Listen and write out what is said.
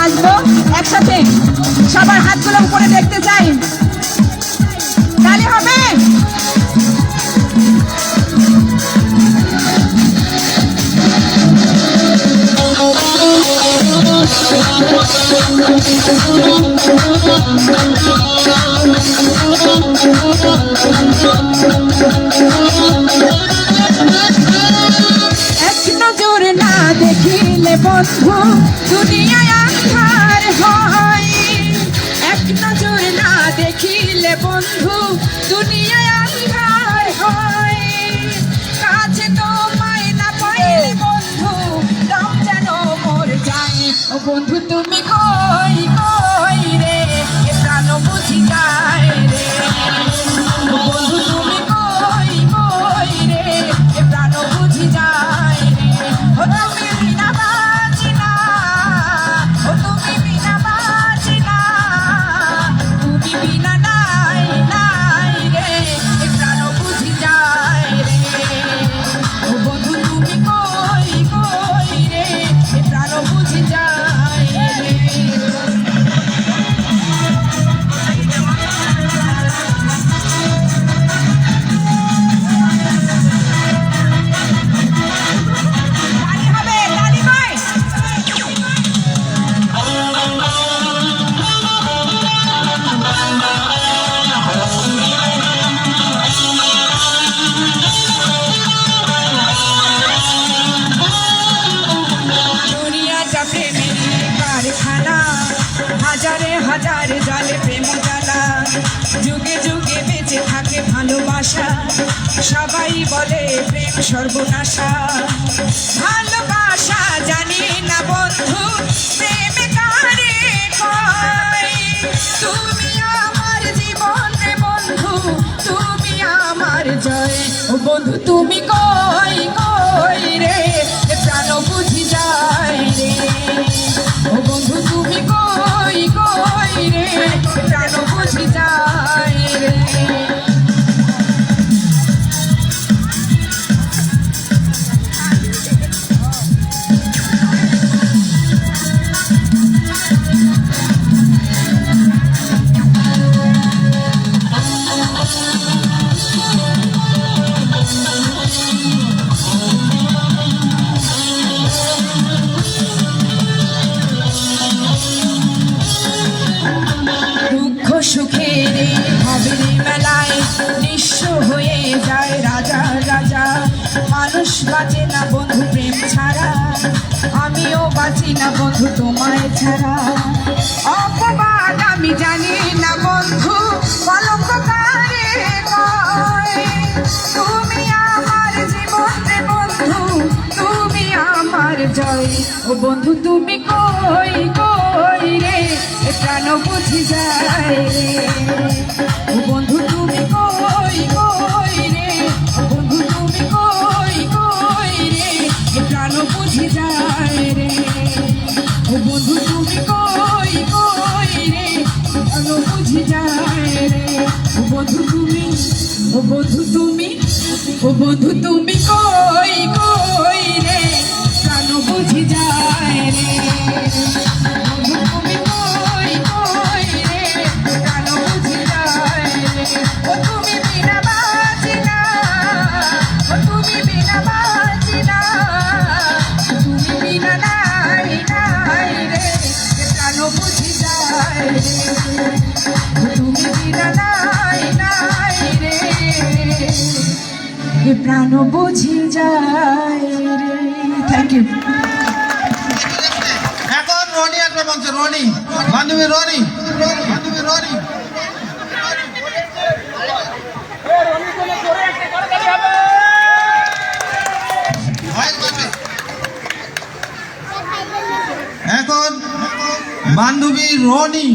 আসবো একসাথে সবার হাতগুলো উপরে দেখতে চাই তাহলে হবে এক নজর না দেখিলে বন্ধু দুনিয়ায় আন্ধার হয় এক নজর না দেখিলে বন্ধু দুনিয়ায় আন্ধার হয় কাছে তোমায় না পাইলে বন্ধু দম যেন মর যায় ও বন্ধু তুমি কই কই রে এ প্রাণ বুঝি যায় রে ও বন্ধু তুমি কই কই রে এ প্রাণ বুঝি যায় রে ও তুমি বিনা বাঁচি না ও তুমি বিনা বাঁচি না তুমি বিনা নাই নাই রে এ প্রাণ বুঝি যায় রে ও বন্ধু তুমি কই কই রে এ প্রাণ বুঝি যায় রে হাজারে হাজার জলে প্রেম জ্বালা যুগে যুগে বেঁচে থাকে ভালোবাসা সবাই বলে প্রেম সর্বনাশা ভালোবাসা জানি না বন্ধু প্রেম কারে কয় তুমি আমার জীবন রে বন্ধু তুমি আমার জয় ও বন্ধু তুমি কই কই রে প্রাণ বুঝি যায় রে ও বন্ধু তুমি কই কই রে প্রাণ বুঝি যায় রে সুখের ভাবের মেলায় নিঃস্ব হয়ে যায় রাজা রাজা মানুষ বাঁচে না বন্ধু প্রেম ছাড়া আমিও বাঁচি না বন্ধু তোমায় ছাড়া অপবাদ আমি জানি না বন্ধু কলঙ্ক কারে কয় তুমি আমার জীবন রে বন্ধু তুমি আমার জয় ও বন্ধু তুমি কই কই রে প্রাণ বুঝি যায় রে ও বন্ধু তুমি কই কই রে ও বন্ধু তুমি কই কই রে প্রাণ বুঝি যায় রে ও বন্ধু তুমি কই কই রে প্রাণ বুঝি যায় রে ও বন্ধু তুমি ও বন্ধু তুমি ও বন্ধু তুমি কই কই রে প্রাণ বুঝি যায় রে প্রাণ বুঝি যায় রে থ্যাংক ইউ এখন রনি একটা বলছে রনি বান্ধবী রনি বান্ধবী রনি এখন বান্ধবী রনি